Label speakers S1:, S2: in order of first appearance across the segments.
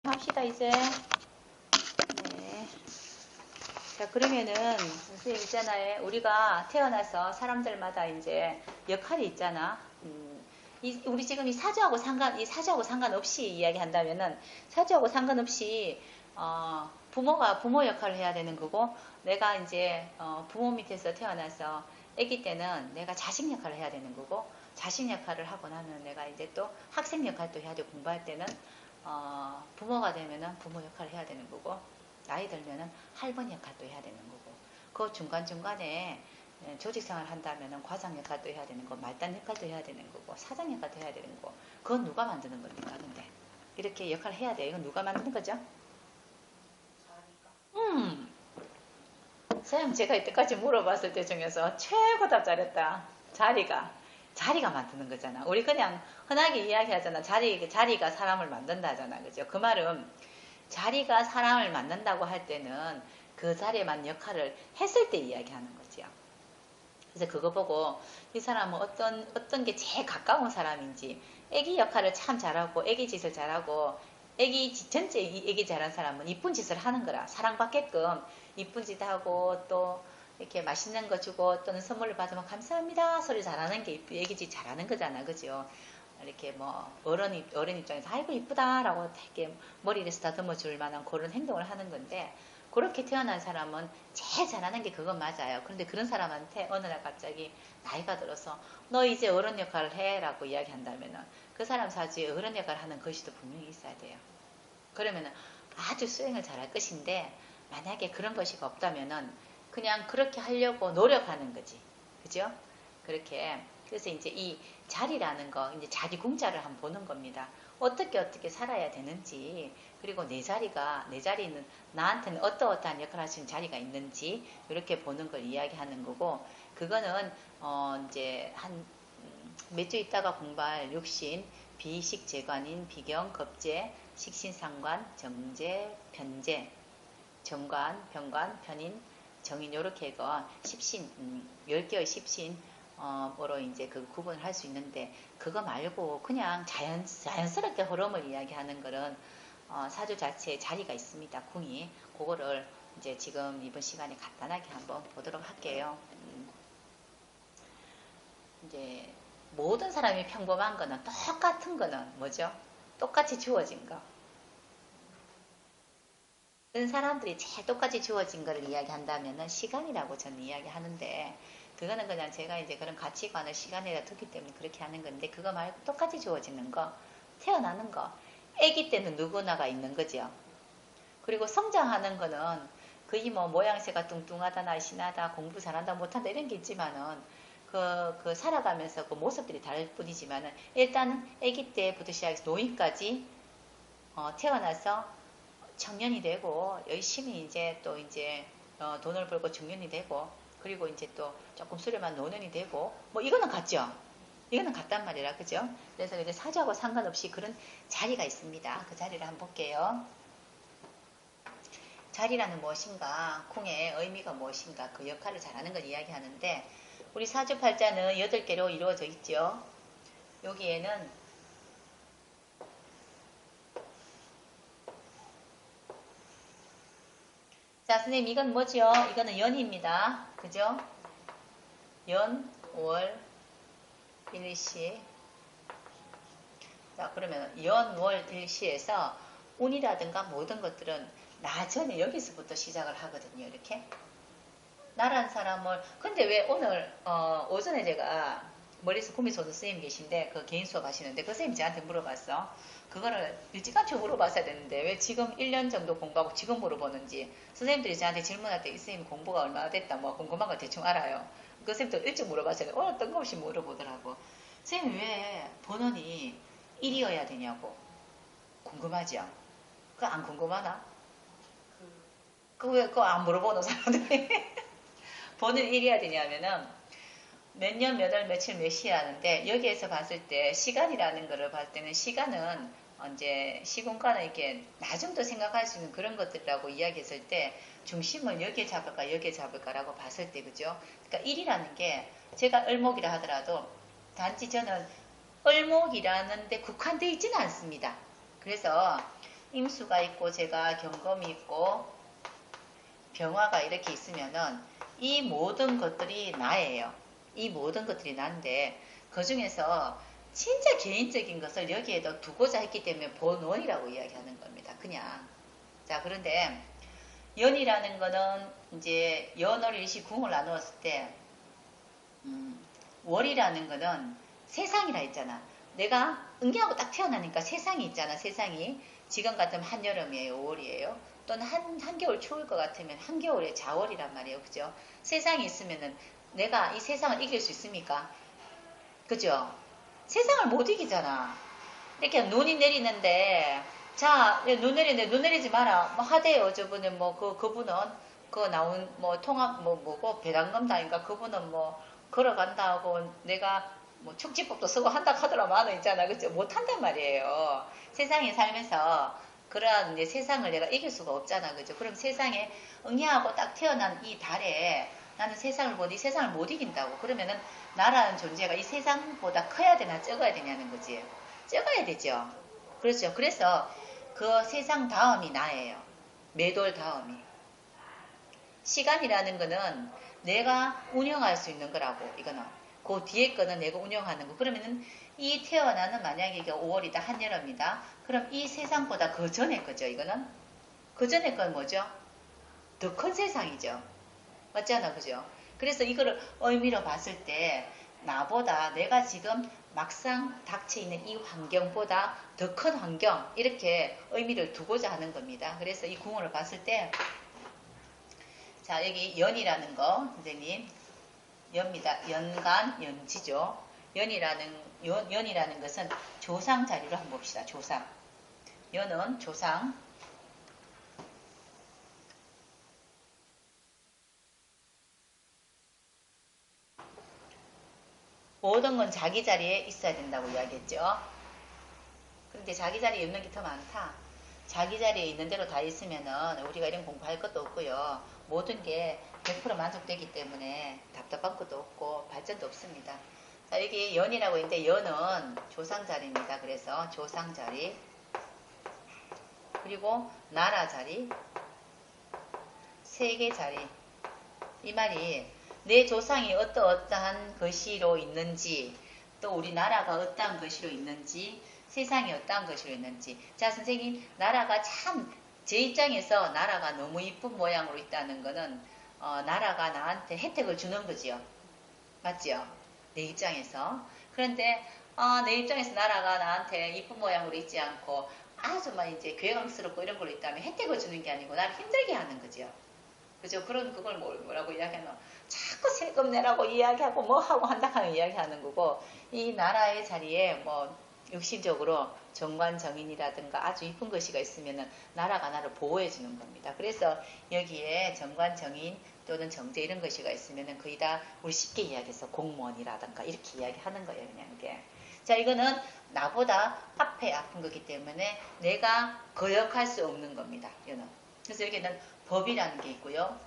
S1: 합시다 이제. 네. 자, 그러면은 선생님 있잖아요. 우리가 태어나서 사람들마다 이제 역할이 있잖아. 우리 지금 이 사주하고 상관없이 이야기한다면은 사주하고 상관없이 부모가 부모 역할을 해야 되는 거고, 내가 이제 부모 밑에서 태어나서 아기 때는 내가 자식 역할을 해야 되는 거고, 자식 역할을 하고 나면 내가 이제 또 학생 역할도 해야 되고, 공부할 때는 부모가 되면은 부모 역할을 해야 되는 거고, 나이 들면은 할머니 역할도 해야 되는 거고, 그 중간중간에 조직생활 한다면은 과장 역할도 해야 되는 거, 말단 역할도 해야 되는 거고, 사장 역할도 해야 되는 거. 그건 누가 만드는 겁니까? 근데 이렇게 역할을 해야 돼. 이건 누가 만드는 거죠? 음, 선생님 제가 이때까지 물어봤을 때 중에서 최고 답 잘했다. 자리가 만드는 거잖아. 우리 그냥 흔하게 이야기하잖아. 자리가 사람을 만든다 하잖아. 그죠? 그 말은 자리가 사람을 만든다고 할 때는 그 자리에만 역할을 했을 때 이야기하는 거지요. 그래서 그거 보고 이 사람은 어떤 게 제일 가까운 사람인지, 애기 역할을 참 잘하고 애기 짓을 잘하고 전체 애기 잘한 사람은 이쁜 짓을 하는 거라. 사랑받게끔 이쁜 짓 하고, 또 이렇게 맛있는 거 주고 또는 선물을 받으면 감사합니다 소리 잘하는 게 애기 짓 잘하는 거잖아. 그죠? 이렇게 뭐 어른 입장에서 아이고 이쁘다라고 이렇게 머리를 쓰다듬어 줄 만한 그런 행동을 하는 건데, 그렇게 태어난 사람은 제일 잘하는 게 그건 맞아요. 그런데 그런 사람한테 어느 날 갑자기 나이가 들어서 너 이제 어른 역할을 해라고 이야기한다면은 그 사람 사주에 어른 역할을 하는 것이도 분명히 있어야 돼요. 그러면은 아주 수행을 잘할 것인데, 만약에 그런 것이 없다면은 그냥 그렇게 하려고 노력하는 거지. 그죠? 그렇게. 그래서 이제 이 자리라는 거, 이제 자기 궁자를 한번 보는 겁니다. 어떻게 살아야 되는지, 그리고 내 자리는 나한테는 어떠한 역할을 할 수 있는 자리가 있는지, 이렇게 보는 걸 이야기하는 거고, 그거는, 이제 몇 주 있다가 공부할 육신, 비식 재관인, 비경, 겁재, 식신상관, 정제, 편제, 정관, 병관, 편인, 정인, 요렇게 해서 십신, 10개의 십신, 으로 이제 그 구분을 할 수 있는데, 그거 말고 그냥 자연스럽게 흐름을 이야기하는 거는, 사주 자체에 자리가 있습니다. 궁이. 그거를 이제 지금 이번 시간에 간단하게 한번 보도록 할게요. 이제 모든 사람이 평범한 거는, 똑같은 거는 뭐죠? 똑같이 주어진 거. 그런 사람들이 제일 똑같이 주어진 거를 이야기한다면은 시간이라고 저는 이야기하는데, 그거는 그냥 제가 이제 그런 가치관을 시간에다 두기 때문에 그렇게 하는 건데, 그거 말고 똑같이 주어지는 거, 태어나는 거, 아기 때는 누구나가 있는 거죠. 그리고 성장하는 거는 거의 뭐 모양새가 뚱뚱하다, 날씬하다, 공부 잘한다, 못한다 이런 게 있지만은, 그 살아가면서 그 모습들이 다를 뿐이지만은, 일단은 아기 때부터 시작해서 노인까지 태어나서 청년이 되고, 열심히 이제 또 이제 돈을 벌고 중년이 되고, 그리고 이제 또 조금 수련한 노년이 되고, 뭐 이거는 같죠. 이거는 같단 말이라. 그죠? 그래서 이제 사주하고 상관없이 그런 자리가 있습니다. 그 자리를 한번 볼게요. 자리라는 무엇인가, 궁의 의미가 무엇인가, 그 역할을 잘하는 걸 이야기하는데, 우리 사주팔자는 8개로 이루어져 있죠. 여기에는 자, 선생님 이건 뭐죠? 이거는 연입니다. 그죠? 연, 월, 일시. 자, 그러면 연, 월, 일시에서 운이라든가 모든 것들은 나전에 여기서부터 시작을 하거든요. 이렇게. 나란 사람을, 근데 왜 오늘 오전에 제가 머리에서 구미소도 선생님 계신데, 그 개인 수업 하시는데 그 선생님 저한테 물어봤어. 그거를 일찌감치 물어봤어야 되는데 왜 지금 1년 정도 공부하고 지금 물어보는지. 선생님들이 저한테 질문할 때 이 선생님 공부가 얼마나 됐다 뭐 궁금한 거 대충 알아요. 그 선생님도 일찍 물어봤어야 돼. 오늘 뜬금없이 물어보더라고. 선생님 왜 본원이 1이어야 되냐고 궁금하죠? 그거 안 궁금하나? 그거 왜 그거 안 물어보는 사람들이 본은 1이어야 되냐면은 몇 년, 몇 월, 며칠, 몇 시에 하는데, 여기에서 봤을 때 시간이라는 거를 봤을 때는, 시간은 이제 시공간을 이렇게 나중도 생각할 수 있는 그런 것들이라고 이야기했을 때, 중심을 여기에 잡을까 여기에 잡을까라고 봤을 때, 그죠? 그러니까 1이라는 게 제가 을목이라 하더라도 단지 저는 을목이라는 데 국한되어 있지는 않습니다. 그래서 임수가 있고 제가 경금이 있고 병화가 이렇게 있으면은 이 모든 것들이 나예요. 이 모든 것들이 난데 그 중에서 진짜 개인적인 것을 여기에도 두고자 했기 때문에 본원이라고 이야기하는 겁니다. 그냥. 자, 그런데 연이라는 거는 이제 연월 일시 궁을 나누었을 때 월이라는 거는 세상이라 했잖아. 내가 응기하고 딱 태어나니까 세상이 있잖아. 세상이. 지금 같으면 한여름이에요. 5월이에요. 또는 한겨울 추울 것 같으면 한겨울에 자월이란 말이에요. 그죠? 세상이 있으면은 내가 이 세상을 이길 수 있습니까? 그죠? 세상을 못 이기잖아. 이렇게 눈이 내리는데, 자, 눈 내리는데 눈 내리지 마라. 뭐 하대요. 저분은 뭐, 그분은, 그 나온, 뭐, 통합, 뭐고, 배당금당인가? 그분은 뭐, 걸어간다고 내가 뭐 축지법도 쓰고 한다 하더라만 있잖아. 그죠? 못 한단 말이에요. 세상에 살면서 그러한 이제 세상을 내가 이길 수가 없잖아. 그죠? 그럼 세상에 응애하고 딱 태어난 이 달에 나는 세상을 이 세상을 못 이긴다고. 그러면은 나라는 존재가 이 세상보다 커야 되나 적어야 되냐는 거지. 적어야 되죠. 그렇죠. 그래서 그 세상 다음이 나예요. 매돌 다음이. 시간이라는 거는 내가 운영할 수 있는 거라고, 이거는. 그 뒤에 거는 내가 운영하는 거. 그러면은 이 태어나는 만약에 이게 5월이다, 한여름이다. 그럼 이 세상보다 그 전에 거죠, 이거는. 그 전에 건 뭐죠? 더 큰 세상이죠. 맞잖아, 그죠? 그래서 이거를 의미로 봤을 때 나보다 내가 지금 막상 닥쳐있는 이 환경보다 더 큰 환경, 이렇게 의미를 두고자 하는 겁니다. 그래서 이 궁을 봤을 때 자, 여기 연이라는 거, 선생님. 연입니다. 연간, 연지죠. 연이라는 것은 조상 자리로 한번 봅시다. 조상. 연은 조상. 모든 건 자기 자리에 있어야 된다고 이야기했죠. 그런데 자기 자리에 있는 게 더 많다. 자기 자리에 있는 대로 다 있으면은 우리가 이런 공부할 것도 없고요. 모든 게 100% 만족되기 때문에 답답한 것도 없고 발전도 없습니다. 자, 여기 연이라고 있는데 연은 조상 자리입니다. 그래서 조상 자리, 그리고 나라 자리, 세계 자리. 이 말이 내 조상이 어떠한 것이로 있는지, 또 우리나라가 어떠한 것이로 있는지, 세상이 어떠한 것이로 있는지. 자, 선생님, 나라가 참, 제 입장에서 나라가 너무 이쁜 모양으로 있다는 거는 나라가 나한테 혜택을 주는 거지요. 맞지요? 내 입장에서. 그런데 내 입장에서 나라가 나한테 이쁜 모양으로 있지 않고 아주 막 이제 괴강스럽고 이런 걸로 있다면 혜택을 주는 게 아니고 나를 힘들게 하는 거지요. 그죠? 그걸 뭐라고 이야기하노? 자꾸 세금 내라고 이야기하고 뭐 하고 한다 하는 이야기하는 거고, 이 나라의 자리에 뭐 육신적으로 정관정인이라든가 아주 이쁜 것이가 있으면은 나라가 나를 보호해 주는 겁니다. 그래서 여기에 정관정인 또는 정제 이런 것이가 있으면은 거의 다 우리 쉽게 이야기해서 공무원이라든가 이렇게 이야기하는 거예요. 그냥 이게. 자, 이거는 나보다 앞에 아픈 거기 때문에 내가 거역할 수 없는 겁니다. 이거는. 그래서 여기는 법이라는 게 있고요.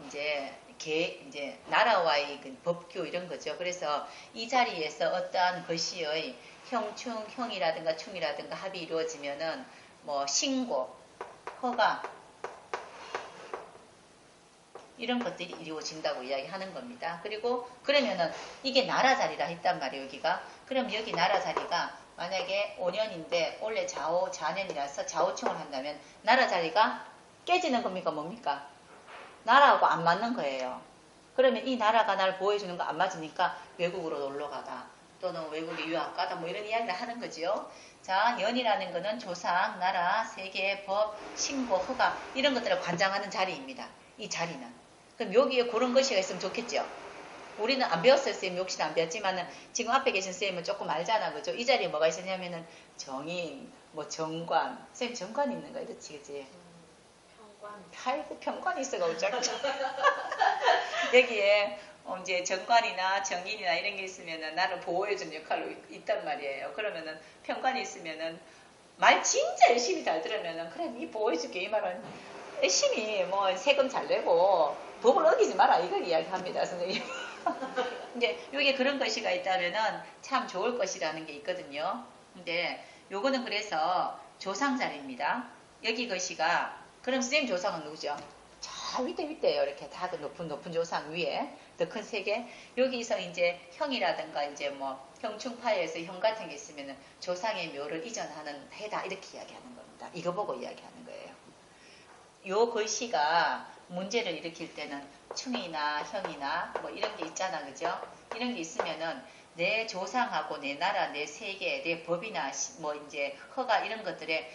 S1: 이제 나라와의 그 법규 이런 거죠. 그래서 이 자리에서 어떠한 것이의 형이라든가 충이라든가 합이 이루어지면은 뭐 신고, 허가 이런 것들이 이루어진다고 이야기하는 겁니다. 그리고 그러면은 이게 나라 자리라 했단 말이에요. 여기가. 그럼 여기 나라 자리가 만약에 5년인데 원래 좌우 좌년이라서 좌우충을 한다면 나라 자리가 깨지는 겁니까? 뭡니까? 나라하고 안 맞는 거예요. 그러면 이 나라가 나를 보호해주는 거 안 맞으니까 외국으로 놀러 가다 또는 외국에 유학 가다 뭐 이런 이야기를 하는 거지요. 자, 연이라는 거는 조상, 나라, 세계, 법, 신고, 허가 이런 것들을 관장하는 자리입니다. 이 자리는. 그럼 여기에 그런 것이 있으면 좋겠죠. 우리는 안 배웠어요. 쌤 역시 안 배웠지만은 지금 앞에 계신 쌤은 조금 알잖아. 그죠? 이 자리에 뭐가 있었냐면은 정인, 뭐 정관. 쌤 정관 있는 거 이렇지, 그지? 아이고 평관이 있어가 어쩌고 여기에 이제 정관이나 정인이나 이런 게 있으면은 나를 보호해주는 역할로 있단 말이에요. 그러면은 평관이 있으면은 말 진짜 열심히 잘 들으면은 그래 니 보호해줄게 이 말은 열심히 뭐 세금 잘 내고 법을 어기지 마라 이걸 이야기합니다 선생님. 이제 여기 그런 것이가 있다면은 참 좋을 것이라는 게 있거든요. 근데 요거는 그래서 조상 자리입니다. 여기 것이가 그럼 선생님 조상은 누구죠? 저 위에요. 이렇게 다 높은 조상 위에 더 큰 세계. 여기서 이제 형이라든가 이제 뭐 형충파에서 형 같은 게 있으면은 조상의 묘를 이전하는 해다 이렇게 이야기하는 겁니다. 이거 보고 이야기하는 거예요. 요 글씨가 문제를 일으킬 때는 충이나 형이나 뭐 이런 게 있잖아, 그죠? 이런 게 있으면은 내 조상하고 내 나라, 내 세계, 내 법이나 뭐 이제 허가 이런 것들에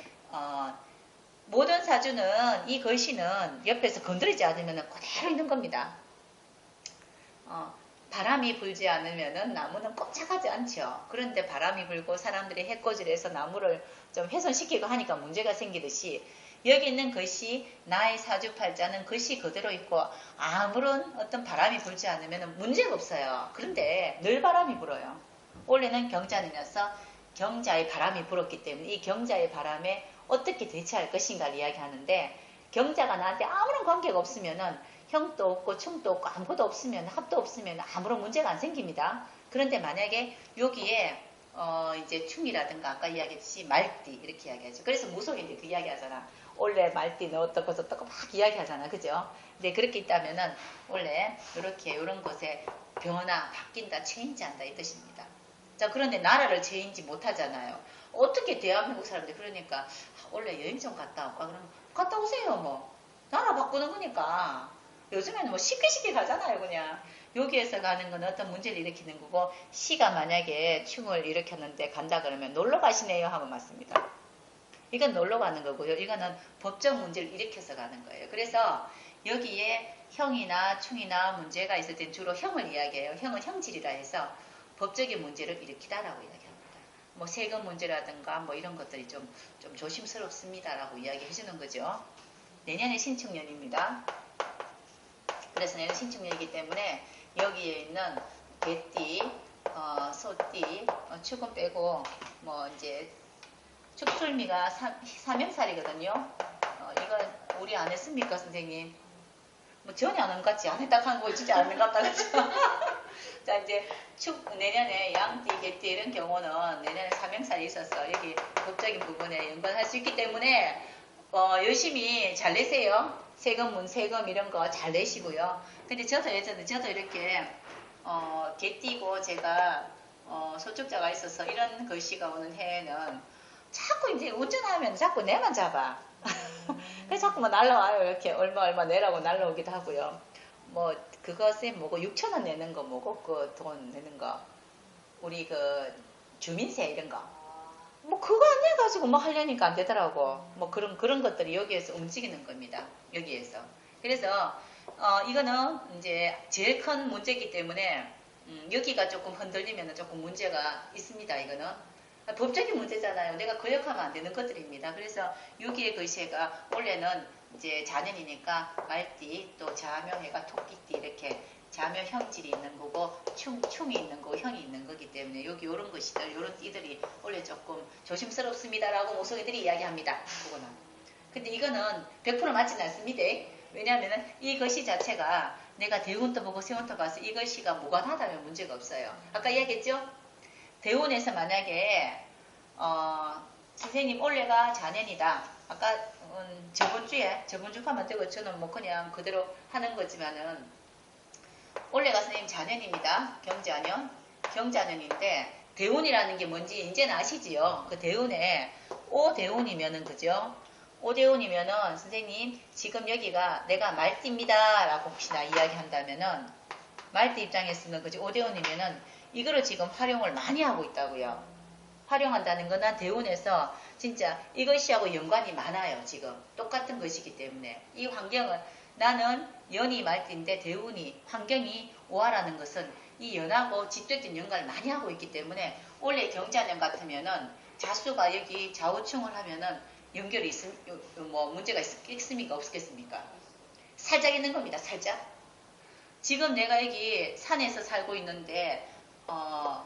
S1: 모든 사주는 이 글씨는 옆에서 건드리지 않으면 그대로 있는 겁니다. 바람이 불지 않으면 나무는 꼼짝하지 않죠. 그런데 바람이 불고 사람들이 해코지를 해서 나무를 좀 훼손시키고 하니까 문제가 생기듯이 여기 있는 글씨 나의 사주팔자는 글씨 그대로 있고 아무런 어떤 바람이 불지 않으면 문제가 없어요. 그런데 늘 바람이 불어요. 원래는 경자년이어서 경자의 바람이 불었기 때문에 이 경자의 바람에 어떻게 대처할 것인가를 이야기하는데 경자가 나한테 아무런 관계가 없으면은 형도 없고 충도 없고 아무것도 없으면 합도 없으면 아무런 문제가 안 생깁니다. 그런데 만약에 여기에 이제 충이라든가 아까 이야기했듯이 말띠 이렇게 이야기하죠. 그래서 무속에 이제 그 이야기하잖아. 원래 말띠는 어떻고 저떻고 막 이야기하잖아. 그죠? 근데 그렇게 있다면은 원래 이렇게 이런 곳에 변화, 바뀐다, 체인지한다 이 뜻입니다. 자, 그런데 나라를 체인지 못하잖아요. 어떻게 대한민국 사람들 그러니까 원래 여행 좀 갔다 올까? 그럼 갔다 오세요 뭐. 나라 바꾸는 거니까. 요즘에는 뭐 쉽게 가잖아요 그냥. 여기에서 가는 건 어떤 문제를 일으키는 거고 시가 만약에 충을 일으켰는데 간다 그러면 놀러 가시네요 하면 맞습니다. 이건 놀러 가는 거고요. 이거는 법적 문제를 일으켜서 가는 거예요. 그래서 여기에 형이나 충이나 문제가 있을 땐 주로 형을 이야기해요. 형은 형질이라 해서 법적인 문제를 일으키다라고 이야기합니다. 뭐 세금 문제라든가 뭐 이런 것들이 좀 조심스럽습니다라고 이야기해 주는 거죠. 내년에 신축년입니다. 그래서 내년 신축년이기 때문에 여기에 있는 개띠, 소띠, 축은 빼고 뭐 이제 축술미가 삼형살이거든요. 이거 우리 안 했습니까 선생님? 뭐 전혀 안 한 것 같지? 안 했다 하는 거 진짜 안 한 것 같다 그죠? 자 이제 내년에 양띠, 개띠 이런 경우는 내년에 삼형살이 있어서 여기 법적인 부분에 연관할 수 있기 때문에 열심히 잘 내세요. 세금 이런 거 잘 내시고요. 근데 저도 예전에 저도 이렇게 개띠고 제가 소축자가 있어서 이런 글씨가 오는 해에는 자꾸 이제 운전하면 자꾸 내만 잡아. 그래서 자꾸 뭐 날라와요. 이렇게 얼마 내라고 날라오기도 하고요. 뭐 그것에 뭐고 6,000원 내는 거 뭐고 그 돈 내는 거 우리 그 주민세 이런 거 뭐 그거 안 해가지고 뭐 하려니까 안 되더라고. 뭐 그런 것들이 여기에서 움직이는 겁니다. 여기에서. 그래서 이거는 이제 제일 큰 문제이기 때문에 여기가 조금 흔들리면 조금 문제가 있습니다. 이거는 법적인 문제잖아요. 내가 거역하면 안 되는 것들입니다. 그래서 여기에 글씨가 원래는 이제 자년이니까 말띠 또 자묘해가 토끼띠 이렇게 자묘 형질이 있는 거고 충이 있는 거고 형이 있는 거기 때문에 여기 이런 것이들 이런 띠들이 원래 조금 조심스럽습니다라고 모성애들이 이야기합니다. 그거는. 근데 이거는 100% 맞지는 않습니다. 왜냐하면 이 글씨 자체가 내가 대운도 보고 세운도 봐서 이 글씨가 무관하다면 문제가 없어요. 아까 이야기했죠? 대운에서 만약에 선생님 올해가 자년이다. 아까 저번 주 하면 되고 저는 뭐 그냥 그대로 하는 거지만은 올해가 선생님 자년입니다. 경자년인데 대운이라는 게 뭔지 이제는 아시지요? 그 대운에 오대운이면은 그죠? 오대운이면은 선생님 지금 여기가 내가 말띠입니다 라고 혹시나 이야기한다면은 말띠 입장에서는 그죠? 오대운이면은 이거를 지금 활용을 많이 하고 있다고요. 활용한다는 거는 대운에서 진짜 이것이하고 연관이 많아요. 지금 똑같은 것이기 때문에 이 환경은 나는 연이 말띠인데 대운이 환경이 오화라는 것은 이 연하고 직접적인 연관을 많이 하고 있기 때문에 원래 경자년 같으면은 자수가 여기 좌우충을 하면은 연결이 뭐 문제가 있겠습니까? 없겠습니까? 살짝 있는 겁니다. 살짝. 지금 내가 여기 산에서 살고 있는데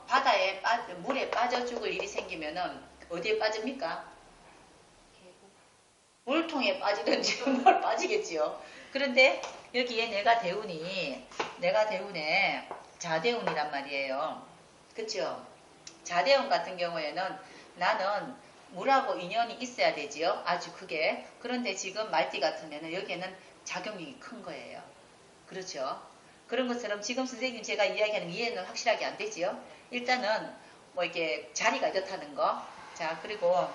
S1: 바다에 물에 빠져 죽을 일이 생기면은 어디에 빠집니까? 물통에 빠지든지 뭘 빠지겠지요. 그런데 여기에 내가 대운에 자대운이란 말이에요. 그쵸? 자대운 같은 경우에는 나는 물하고 인연이 있어야 되지요. 아주 크게. 그런데 지금 말띠 같으면 여기에는 작용이 큰 거예요. 그렇죠. 그런 것처럼 지금 선생님 제가 이야기하는 이해는 확실하게 안 되지요. 일단은 뭐 이렇게 자리가 이렇다는 거. 자, 그리고